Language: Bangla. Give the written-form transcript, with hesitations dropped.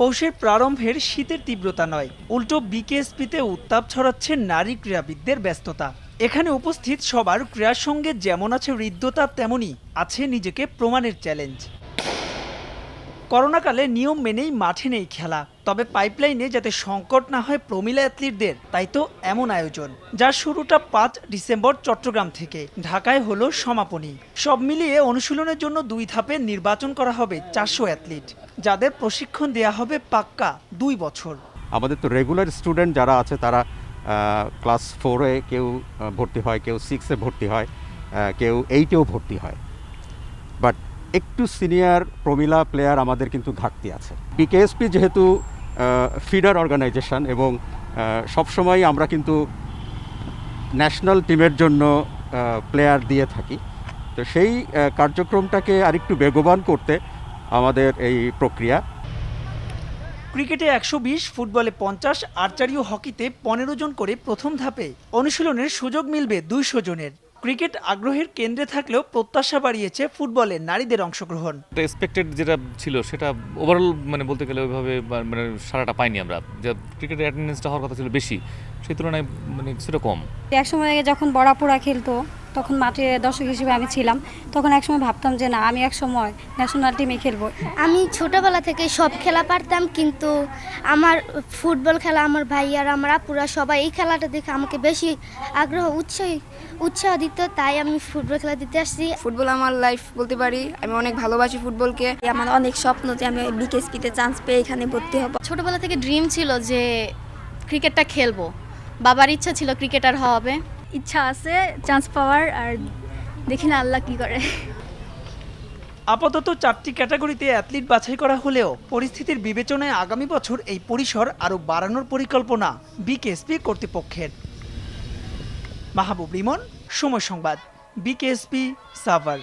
পৌষের প্রারম্ভের শীতের তীব্রতা নয়, উল্টো বিকেএসপিতে উত্তাপ ছড়াচ্ছে নারী ক্রীড়াবিদদের ব্যস্ততা। এখানে উপস্থিত সবার ক্রীড়ার সঙ্গে যেমন আছে হৃদ্যতা, তেমনই আছে নিজেকে প্রমাণের চ্যালেঞ্জ। করোনাকালে নিয়ম মেনেই মাঠে নেই খেলা, তবে পাইপলাইনে যাতে সংকট না হয় প্রমিলা অ্যাথলিটদের, তাই তো এমন আয়োজন, যার শুরুটা 5 ডিসেম্বর চট্টগ্রাম থেকে, ঢাকায় হলো সমাপনী। সব মিলিয়ে অনুশীলনের জন্য 2 ধাপে নির্বাচন করা হবে 400 অ্যাথলিট, যাদের প্রশিক্ষণ দেয়া হবে পাক্কা 2 বছর। আমাদের তো রেগুলার স্টুডেন্ট যারা আছে তারা ক্লাস 4-এ কেউ ভর্তি হয়, কেউ 6-এ ভর্তি হয়, কেউ 8-এও ভর্তি হয়। বাট একটু সিনিয়র প্রমিলা প্লেয়ার আমাদের কিন্তু ঘাটতি আছে। বিকেএসপি যেহেতু ফিডার অর্গানাইজেশন এবং সবসময় আমরা কিন্তু ন্যাশনাল টিমের জন্য প্লেয়ার দিয়ে থাকি, তো সেই কার্যক্রমটাকে আরেকটু বেগবান করতে আমাদের এই প্রক্রিয়া। ক্রিকেটে 120, ফুটবলে 50, আর্চারি ও হকিতে 15 জন করে প্রথম ধাপে অনুশীলনের সুযোগ মিলবে 200 জনের। ক্রিকেট আগ্রহের কেন্দ্রে থাকলেও প্রত্যাশা বাড়িয়েছে ফুটবলে নারীদের অংশগ্রহণ। এক্সপেক্টেড যেটা ছিল সেটা ওভারঅল বলতে গেলে ওইভাবে সারাটা পাইনি আমরা। যে ক্রিকেটের অ্যাটেন্ডেন্সটা হওয়ার কথা ছিল বেশি, সেই তুলনায় কিছুটা কম। একসময় যখন বড়াপুরা খেলতো তখন মাঠে দর্শক হিসেবে আমি ছিলাম, তখন একসময় ভাবতাম যে না, আমি একসময় ন্যাশনাল টিমে খেলবো। আমি ছোটবেলা থেকে সব খেলা পারতাম, কিন্তু আমার ফুটবল খেলা, আমার ভাই আর আমার আপুরা সবাই এই খেলাটা দেখে আমাকে বেশি আগ্রহ উৎসাহ দিত, তাই আমি ফুটবল খেলা দিতে আসছি। ফুটবল আমার লাইফ বলতে পারি, আমি অনেক ভালোবাসি ফুটবলকে। আমার অনেক স্বপ্ন যে আমি বিকেএসপিতে চান্স পেয়ে এখানে ভর্তি হব। ছোটবেলা থেকে ড্রিম ছিল যে ক্রিকেটটা খেলবো, বাবার ইচ্ছা ছিল ক্রিকেটার হবে। ইচ্ছা আছে চান্স পাওয়ার, আর দেখি না আল্লাহ কি করে। আপাতত 4টি ক্যাটাগরিতে অ্যাথলিট বাছাই করা হলেও পরিস্থিতির বিবেচনায় আগামী বছর এই পরিসর আরও বাড়ানোর পরিকল্পনা বিকেএসপি কর্তৃপক্ষের। মাহবুব রিমন, সময় সংবাদ, বিকেএসপি, সাভার।